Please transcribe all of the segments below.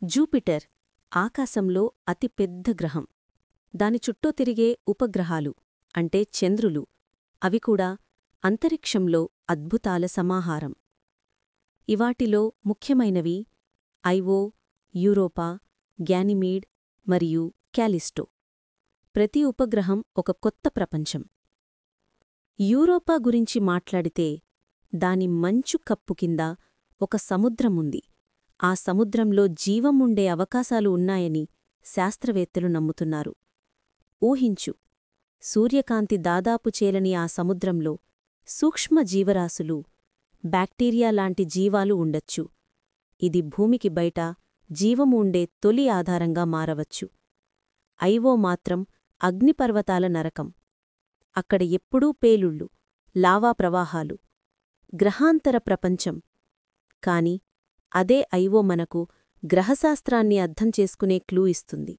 Jupiter ఆకాశంలో అతిపెద్ద గ్రహం. దాని చుట్టూ తిరిగే ఉపగ్రహాలు అంటే చంద్రులు అవి కూడా అంతరిక్షంలో అద్భుతాల సమాహారం. ఇవాటిలో ముఖ్యమైనవి ఐఓ, యూరోపా, గ్యానిమీడ్ మరియు క్యాలిస్టో. ప్రతి ఉపగ్రహం ఒక కొత్త ప్రపంచం. యూరోపా గురించి మాట్లాడితే దాని మంచు కప్పు కింద ఒక సముద్రముంది. ఆ సముద్రంలో జీవం ఉండే అవకాశాలు ఉన్నాయని శాస్త్రవేత్తలు నమ్ముతున్నారు. ఊహించు, సూర్యకాంతి దాదాపు చేలని ఆ సముద్రంలో సూక్ష్మ జీవరాశులు, బ్యాక్టీరియా లాంటి జీవాలు ఉండొచ్చు. ఇది భూమికి బయట జీవము ఉండే తొలి ఆధారంగా మారవచ్చు. ఐఓ మాత్రం అగ్నిపర్వతాల నరకం. అక్కడ ఎప్పుడూ పేలుళ్ళు, లావా ప్రవాహాలు, గ్రహాంతర ప్రపంచం. కాని అదే ఐఓ మనకు గ్రహశాస్త్రాన్ని అర్థం చేసుకునే క్లూ ఇస్తుంది.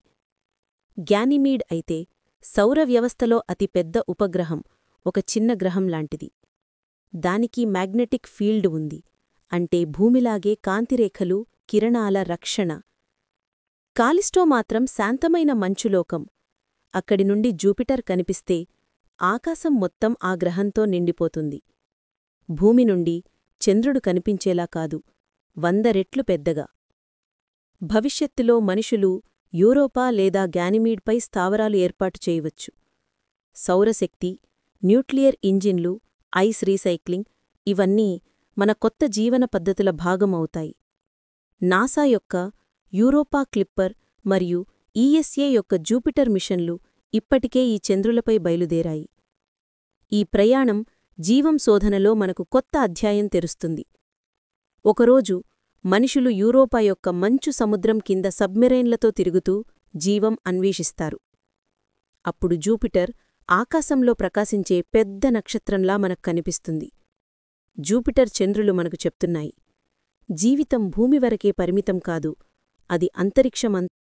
గ్యానిమీడ్ అయితే సౌర వ్యవస్థలో అతిపెద్ద ఉపగ్రహం, ఒక చిన్న గ్రహం లాంటిది. దానికి మ్యాగ్నెటిక్ ఫీల్డ్ ఉంది, అంటే భూమిలాగే కాంతిరేఖలు, కిరణాల రక్షణ. కాలిస్టో మాత్రం శాంతమైన మంచులోకం. అక్కడి నుండి జూపిటర్ కనిపిస్తే ఆకాశం మొత్తం ఆ గ్రహంతో నిండిపోతుంది. భూమి నుండి చంద్రుడు కనిపించేలా కాదు, 100 రెట్లు పెద్దగా. భవిష్యత్తులో మనుషులు యూరోపా లేదా గ్యానిమీడ్పై స్థావరాలు ఏర్పాటు చేయవచ్చు. సౌరశక్తి, న్యూక్లియర్ ఇంజిన్లు, ఐస్ రీసైక్లింగ్ ఇవన్నీ మన కొత్త జీవన పద్ధతుల భాగమవుతాయి. నాసా యొక్క యూరోపా క్లిప్పర్ మరియు ఈఎస్ఏ యొక్క జూపిటర్ మిషన్లు ఇప్పటికే ఈ చంద్రులపై బయలుదేరాయి. ఈ ప్రయాణం జీవం శోధనలో మనకు కొత్త అధ్యాయం తెరుస్తుంది. ఒకరోజు మనుషులు యూరోపా యొక్క మంచు సముద్రం కింద సబ్మెరైన్లతో తిరుగుతూ జీవం అన్వేషిస్తారు. అప్పుడు జూపిటర్ ఆకాశంలో ప్రకాశించే పెద్ద నక్షత్రంలా మనకు కనిపిస్తుంది. జూపిటర్ చంద్రులు మనకు చెప్తున్నాయి, జీవితం భూమి వరకే పరిమితం కాదు, అది అంతరిక్షమంతా